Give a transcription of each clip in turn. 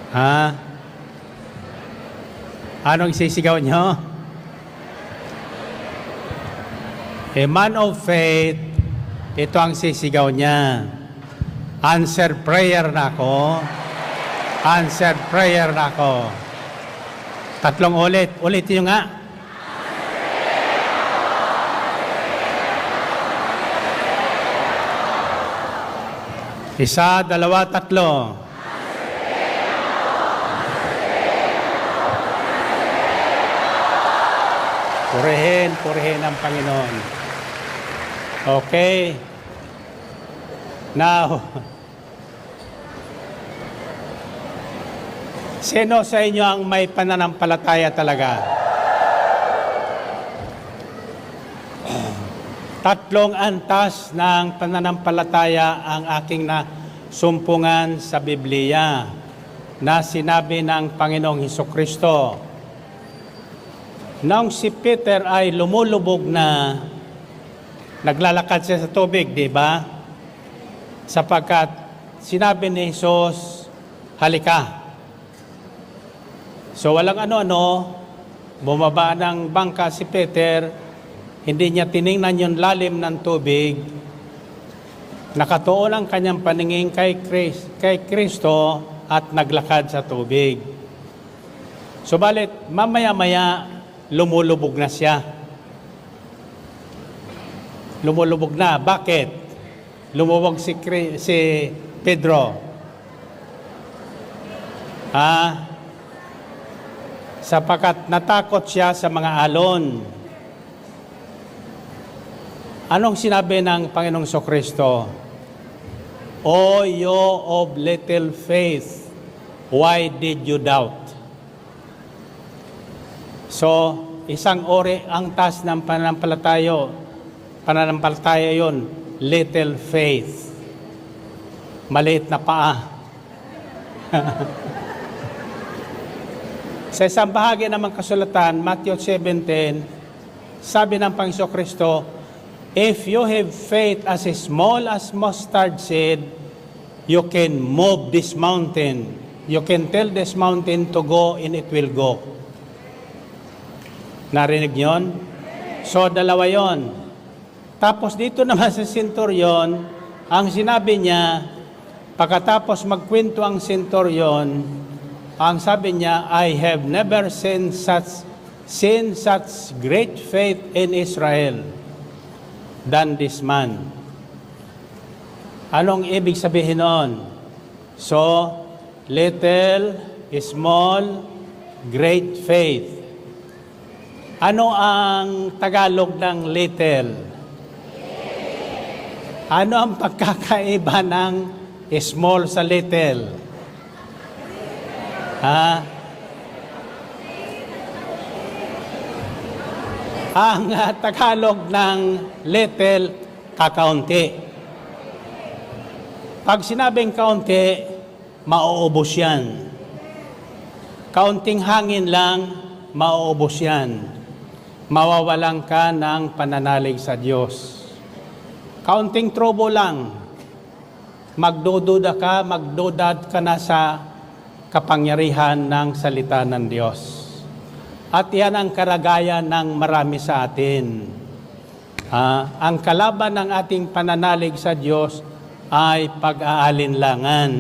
Ha? Anong isisigaw nyo? A man of faith, ito ang sisigaw niya. Answered prayer na ako. Answered prayer na ako. 3 ulit. Ulitin nyo nga. Isa, dalawa, 3. Purihin ang Panginoon. Okay. Now, sino sa inyo ang may pananampalataya talaga? 3 antas ng pananampalataya ang aking nasumpungan sa Biblia na sinabi ng Panginoong Hesukristo. Nang si Peter ay lumulubog na, naglalakad siya sa tubig, di ba? Sapagkat sinabi ni Jesus, halika. So walang ano-ano, bumaba ng bangka si Peter, hindi niya tiningnan yung lalim ng tubig, nakatuon ang kanyang paningin kay Kristo at naglakad sa tubig. Subalit, mamaya-maya, lumulubog na siya. Lumulubog na. Bakit? Lumubog si Pedro. Sapagkat natakot siya sa mga alon. Anong sinabi ng Panginoong Jesucristo? O you of little faith, why did you doubt? So, isang ori ang taas ng pananampalataya yon, little faith. Maliit na paa. Sa isang bahagi ng kasulatan, Matthew 17, sabi ng Panginoong Kristo, if you have faith as small as mustard seed, you can move this mountain. You can tell this mountain to go and it will go. Narinig yon? So, 2 yon. Tapos dito naman sa centurion, ang sinabi niya, pagkatapos magkwento ang centurion, ang sabi niya, I have never seen such great faith in Israel than this man. Anong ibig sabihin noon? So, little, small, great faith. Ano ang Tagalog ng little? Ano ang pagkakaiba ng small sa little? Ang Tagalog ng little, kakaunti. Pag sinabing kaunti, mauubos yan. Kaunting hangin lang, mauubos yan. Mawawalan ka ng pananalig sa Diyos. Kaunting trouble lang, magdudud ka na sa kapangyarihan ng salita ng Diyos. At yan ang karagayan ng marami sa atin. Ang kalaban ng ating pananalig sa Diyos ay pag-aalinlangan.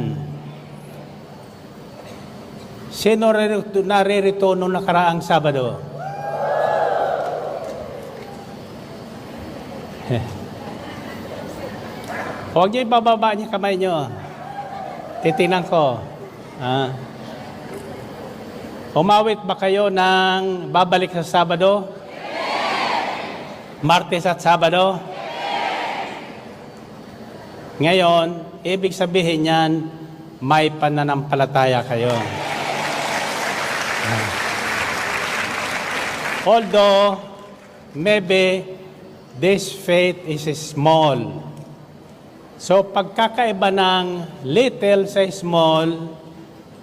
Sino naririto nung nakaraang Sabado? Huwag niyo ibababa niyo kamay niyo. Titingnan ko. Umawit ba kayo ng babalik sa Sabado? Martes at Sabado? Ngayon, ibig sabihin niyan, may pananampalataya kayo. Although, maybe, this faith is small. So, pagkakaiba ng little sa small,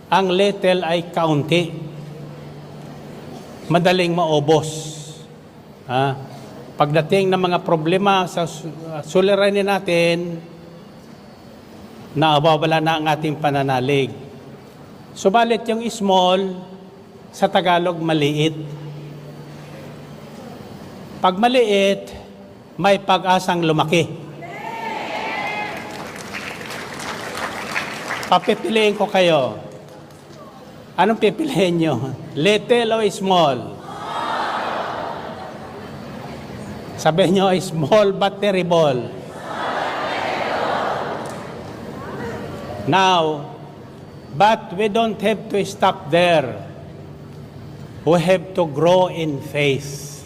ang little ay kaunti. Madaling maubos. Pagdating ng mga problema sa suliranin natin, nawawala na ang ating pananalig. Subalit yung small, sa Tagalog, maliit. Pag maliit, may pag-asang lumaki. Papipiliin ko kayo. Anong pipiliin nyo? Little o small? Sabihin nyo, small but terrible. Now, but we don't have to stop there. We have to grow in faith.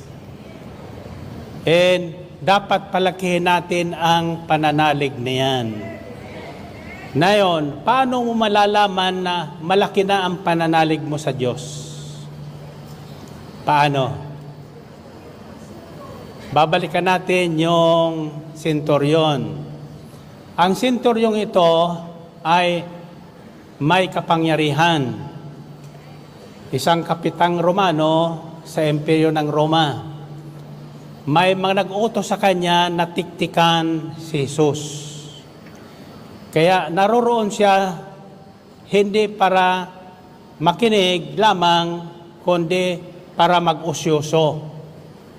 And dapat palakihin natin ang pananalig na yan. Ngayon, paano mo malalaman na malaki na ang pananalig mo sa Diyos? Paano? Babalikan natin yung senturyon. Ang senturyong ito ay may kapangyarihan. Isang kapitang Romano sa Imperyo ng Roma. May mga nag-utos sa kanya na tiktikan si Jesus. Kaya naroroon siya hindi para makinig lamang, kundi para mag-usyoso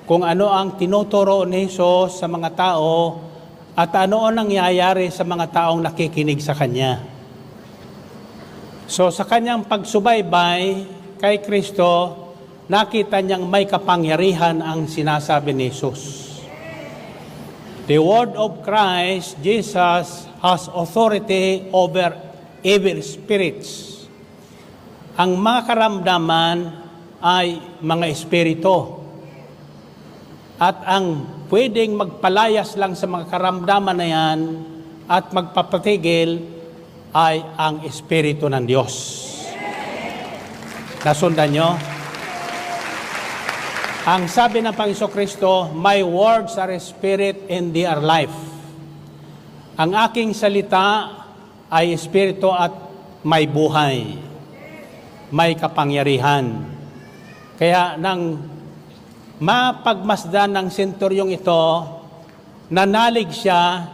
kung ano ang tinuturo ni Jesus sa mga tao at ano ang nangyayari sa mga taong nakikinig sa kanya. So sa kanyang pagsubaybay kay Kristo, nakita niyang may kapangyarihan ang sinasabi ni Jesus. The word of Christ, Jesus, has authority over evil spirits. Ang mga karamdaman ay mga espiritu. At ang pwedeng magpalayas lang sa mga karamdaman na yan at magpapatigil ay ang Espiritu ng Diyos. Nasundan nyo? Ang sabi ng Panginoon Kristo, my words are spirit and they are life. Ang aking salita ay espiritu at may buhay, may kapangyarihan. Kaya nang mapagmasdan ng senturyong ito, nanalig siya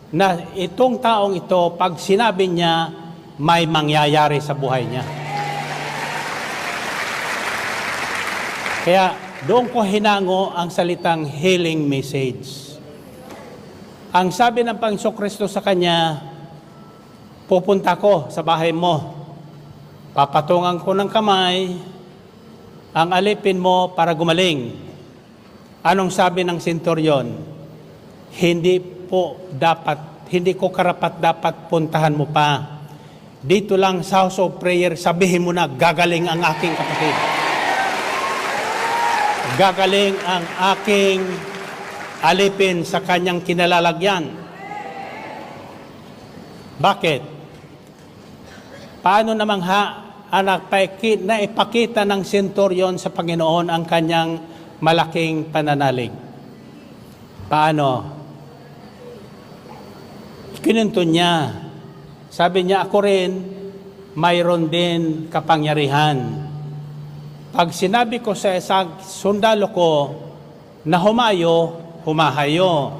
na itong taong ito, pag sinabi niya, may mangyayari sa buhay niya. Kaya doon ko hinango ang salitang healing message. Ang sabi ng Panginoon Kristo sa kanya, pupunta ko sa bahay mo, papatungan ko ng kamay, ang alipin mo para gumaling. Anong sabi ng senturyon? Hindi ko karapat dapat puntahan mo pa. Dito lang sa house of prayer, sabihin mo na, gagaling ang aking kapatid. Gagaling ang aking alipin sa kanyang kinalalagyan. Bakit? Paano namang na ipakita ng senturyon sa Panginoon ang kanyang malaking pananalig? Paano? Kininto niya. Sabi niya, ako rin, mayroon din kapangyarihan. Pag sinabi ko sa isang sundalo ko na humayo, humahayo.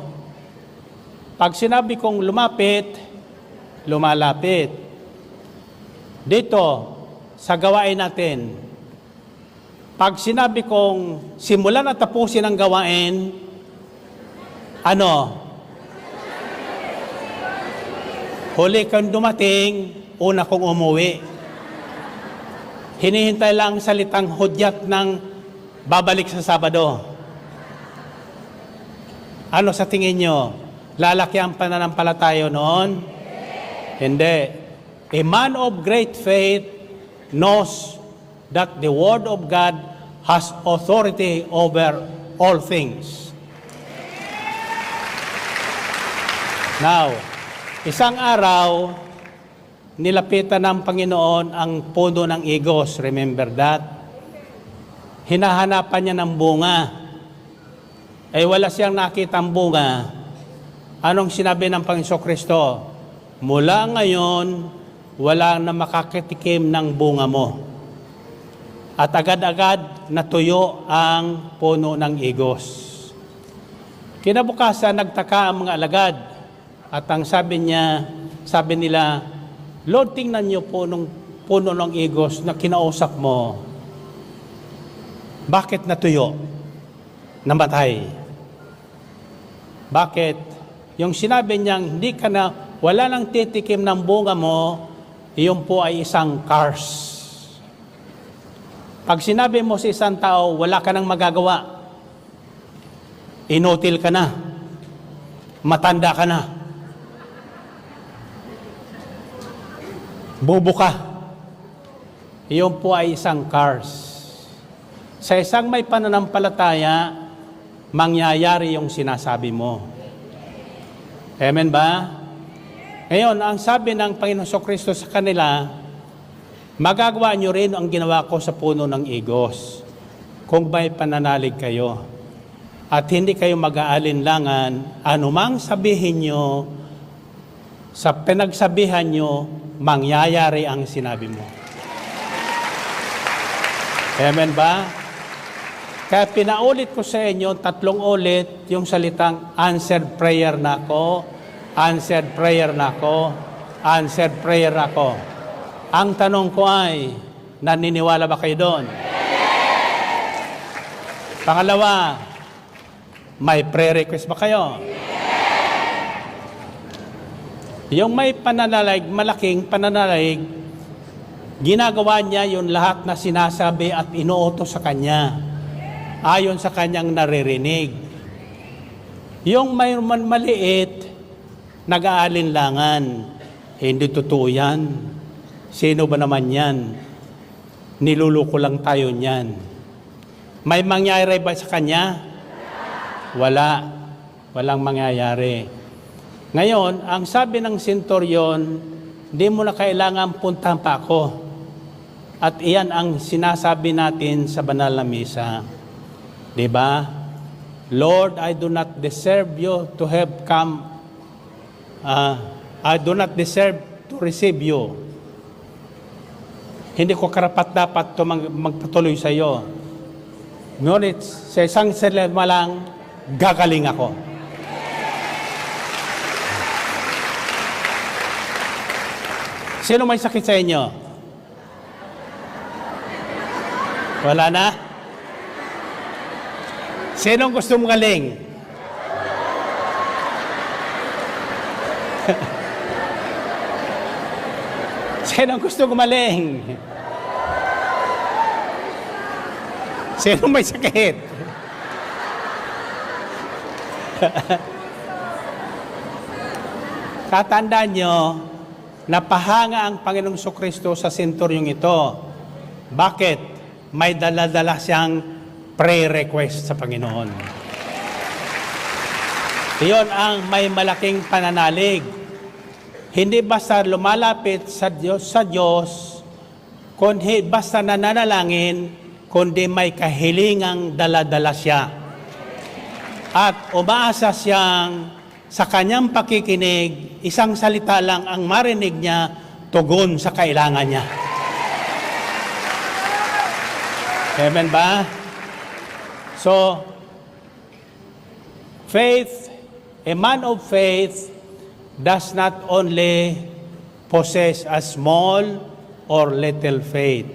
Pag sinabi kong lumapit, lumalapit. Dito, sa gawain natin, pag sinabi kong simulan at tapusin ang gawain, ano? Huli kang dumating, una kong umuwi. Hinihintay lang salitang hudyat ng babalik sa Sabado. Ano sa tingin nyo? Lalaki ang pananampalataya noon? Hindi. A man of great faith knows that the Word of God has authority over all things. Now, isang araw, nilapitan ng Panginoon ang puno ng igos. Remember that? Hinahanapan niya ng bunga. Wala siyang nakitang bunga. Anong sinabi ng Panginoon Kristo? Mula ngayon, wala na makakatikim ng bunga mo. At agad-agad natuyo ang puno ng igos. Kinabukasan, nagtaka ang mga alagad. At ang sabi nila, Lord, tingnan niyo po nung puno ng igos na kinausap mo, bakit natuyo? Namatay. Bakit? Yung sinabi niyang, hindi ka na, wala nang titikim ng bunga mo, iyon po ay isang curse. Pag sinabi mo sa isang tao, wala ka nang magagawa, inutil ka na, matanda ka na, bobo ka, iyon po ay isang curse. Sa isang may pananampalataya, mangyayari yung sinasabi mo. Amen ba? Ngayon, ang sabi ng Panginoon Kristo sa kanila, magagawa nyo rin ang ginawa ko sa puno ng igos, kung may pananalig kayo. At hindi kayo mag-aalinlangan, anumang sabihin nyo, sa pinagsabihan nyo, mangyayari ang sinabi mo. Amen ba? Kaya pinaulit ko sa inyo, 3 ulit, yung salitang answered prayer na ako, answered prayer na ako, answered prayer na ako. Ang tanong ko ay, naniniwala ba kayo doon? Pangalawa, may prayer request ba kayo? Yung may pananalig, malaking pananalig, ginagawa niya yung lahat na sinasabi at inuutos sa kanya, ayon sa kanyang naririnig. Yung may maliit, nag-aalinlangan, hindi totoo yan. Sino ba naman yan? Niluluko lang tayo niyan. May mangyayari ba sa kanya? Wala. Walang mangyayari. Ngayon, ang sabi ng senturyon, di mo na kailangan puntahan pa ako. At iyan ang sinasabi natin sa banal na misa. Diba? Lord, I do not deserve you to have come. I do not deserve to receive you. Hindi ko karapat-dapat to magpatuloy sa iyo. Ngunit sa isang salima lang, gagaling ako. Sino may sakit sa inyo? Wala na? Sinong gusto magaling? Sinong gusto gumaling? Sinong may sakit? Tatandaan nyo, napahanga ang Panginoong Kristo sa senturyong ito. Bakit? May dala-dala siyang prayer request sa Panginoon. Iyon ang may malaking pananalig. Hindi basta lumalapit sa Diyos, kundi basta nananalangin, kundi may kahilingang dala-dala siya. At umaasa siyang sa kanyang pakikinig, isang salita lang ang marinig niya, tugon sa kailangan niya. Amen ba? So, faith, a man of faith does not only possess a small or little faith.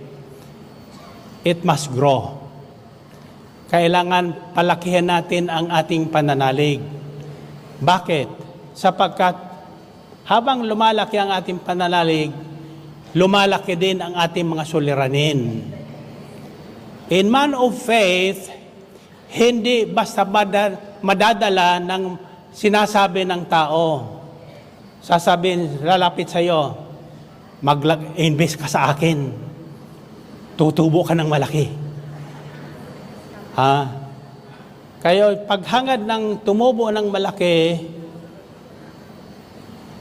It must grow. Kailangan palakihan natin ang ating pananalig. Bakit? Sapagkat habang lumalaki ang ating pananalig, lumalaki din ang ating mga suliranin. In man of faith, hindi basta madadala ng sinasabi ng tao. Sasabihin, lalapit sa iyo, mag-invest ka sa akin. Tutubo ka ng malaki. Kaya paghangad ng tumubo ng malaki,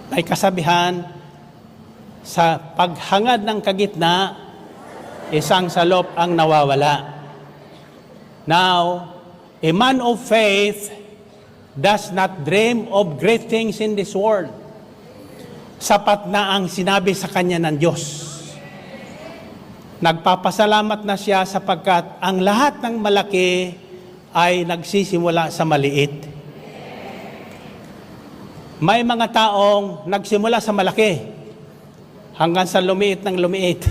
may kasabihan, sa paghangad ng kagitna, isang salop ang nawawala. Now, a man of faith does not dream of great things in this world. Sapat na ang sinabi sa kanya ng Diyos. Nagpapasalamat na siya sapagkat ang lahat ng malaki ay nagsisimula sa maliit. May mga taong nagsimula sa malaki hanggang sa lumiit ng lumiit.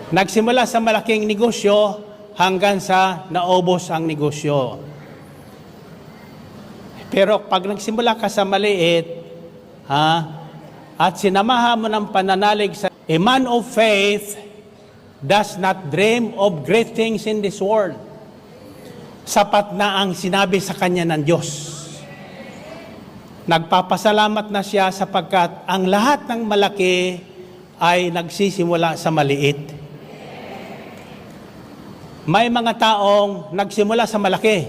Nagsimula sa malaking negosyo hanggang sa naubos ang negosyo. Pero pag nagsimula ka sa maliit, at sinamahan mo ng pananalig sa a man of faith does not dream of great things in this world. Sapat na ang sinabi sa kanya ng Diyos. Nagpapasalamat na siya sapagkat ang lahat ng malaki ay nagsisimula sa maliit. May mga taong nagsimula sa malaki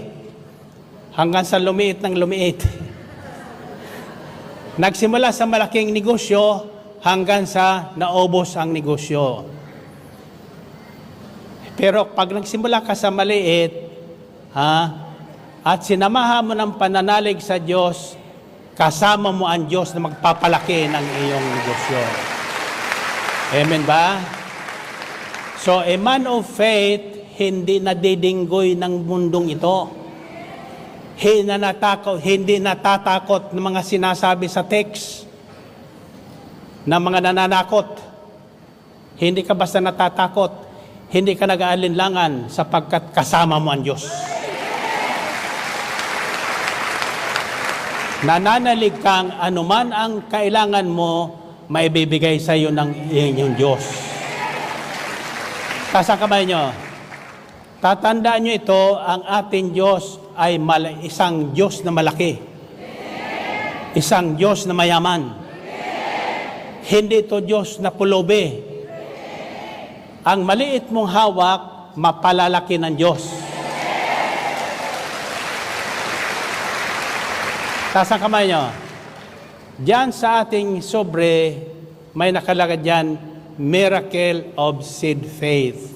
hanggang sa lumiit ng lumiit. Nagsimula sa malaking negosyo hanggang sa naubos ang negosyo. Pero pag nagsimula ka sa maliit, at sinamahan mo ng pananalig sa Diyos, kasama mo ang Diyos na magpapalaki ng iyong negosyo. Amen ba? So, a man of faith, hindi nadidinggoy ng mundong ito. Hindi natatakot ng mga sinasabi sa text na mga nananakot. Hindi ka basta natatakot. Hindi ka nag-aalinlangan sapagkat kasama mo ang Diyos. Nananalig kang anuman ang kailangan mo, maibibigay sa iyo ng inyong Diyos. Taas ang kamay nyo. Tatandaan nyo ito, ang ating Diyos ay isang Diyos na malaki. Isang Diyos na mayaman. Hindi ito Diyos na pulubi. Ang maliit mong hawak, mapalalaki ng Diyos. Taas ang kamay nyo. Diyan sa ating sobre, may nakalagay diyan, miracle of seed faith.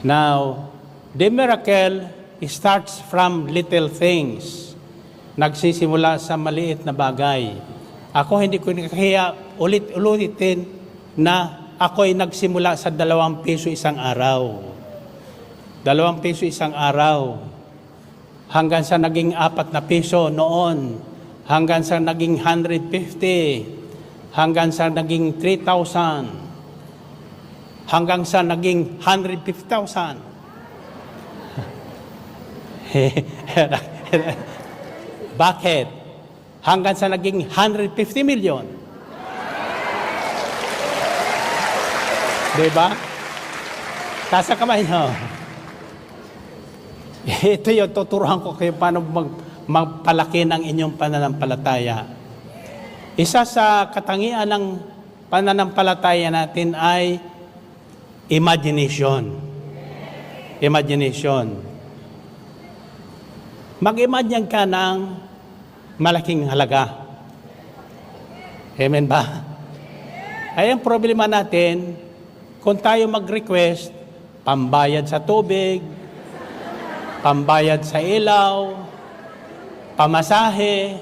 Now, the miracle starts from little things. Nagsisimula sa maliit na bagay. Ako hindi ko kaya ulit-ulitin na ako ay nagsimula sa 2 piso isang araw. 2 piso isang araw. Hanggang sa naging 4 na piso noon. Hanggang sa naging 150. Hanggang sa naging 3,000. Hanggang sa naging 150,000. Bakit? Hanggang sa naging 150 million. Diba? Taas ang kamay nyo. Ito yung tuturuan ko kayo paano magpalaki ng inyong pananampalataya. Isa sa katangian ng pananampalataya natin ay imagination. Imagination. Mag-imagine ka ng malaking halaga. Amen ba? Ay ang problema natin, kung tayo mag-request, pambayad sa tubig, pambayad sa ilaw, pamasahe,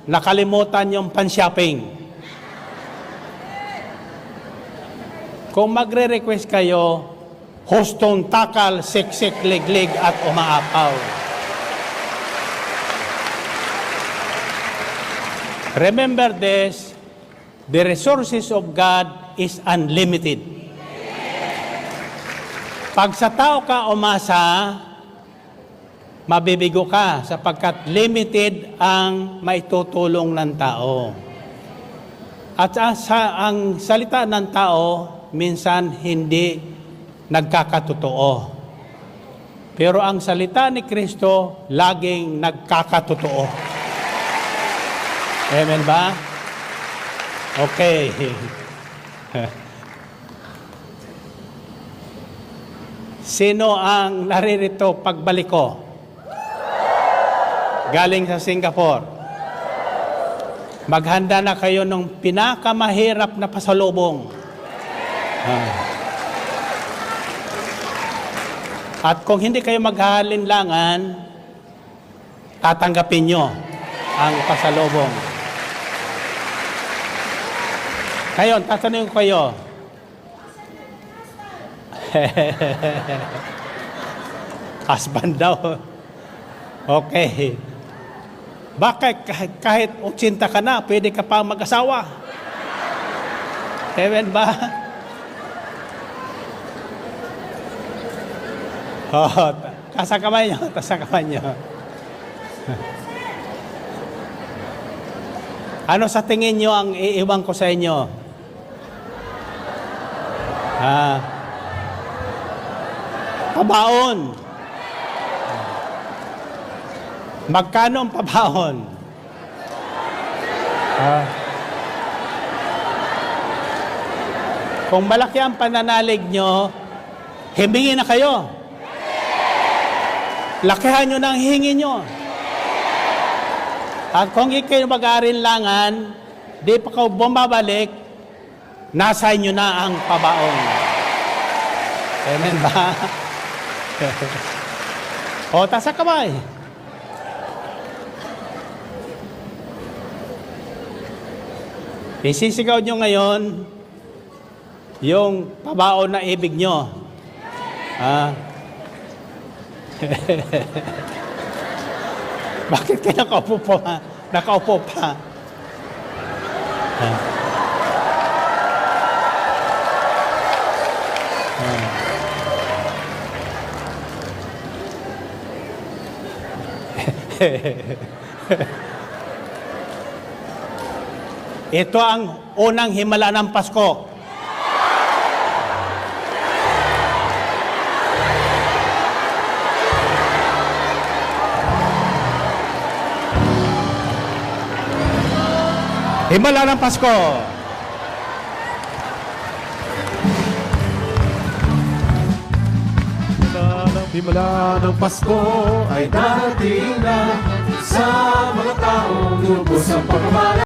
nakalimutan yung pan-shopping. Kung magre-request kayo, hustong takal, siksik, liglig, at umaapaw. Remember this, the resources of God is unlimited. Pag sa tao ka umasa, mabibigo ka sapagkat limited ang maitutulong ng tao. At ang salita ng tao, minsan hindi nagkakatotoo. Pero ang salita ni Kristo, laging nagkakatotoo. Amen ba? Okay. Sino ang naririto pagbalik ko? Galing sa Singapore. Maghanda na kayo ng pinakamahirap na pasalubong. At kung hindi kayo maghahalinlangan, tatanggapin nyo ang pasalubong. Ngayon, tatanungin ko kayo. Husband daw. Okay. Bakit kahit 80 ka na, pwede ka pa mag-asawa? Amen ba? Oh, taas ang kamay nyo, taas ang kamay nyo. Ano sa tingin nyo ang iiwan ko sa inyo? Pabaon. Magkano ang pabaon? Kung malaki ang pananalig nyo, himingi na kayo. Lakihan nyo na ang hihingi nyo. At kung ikaw mag-aarinlangan, di pa kayo bumabalik, nasa inyo na ang pabaon. Amen ba? O, taas ang kamay. Isisigaw nyo ngayon yung pabaon na ibig nyo. Bakit kayo nakaupo pa? Nakaupo pa. Ito ang unang himala ng Pasko. Himala ng Pasko. Himala ng Pasko ay darating na sa mga taong lubos ang pagmamahal.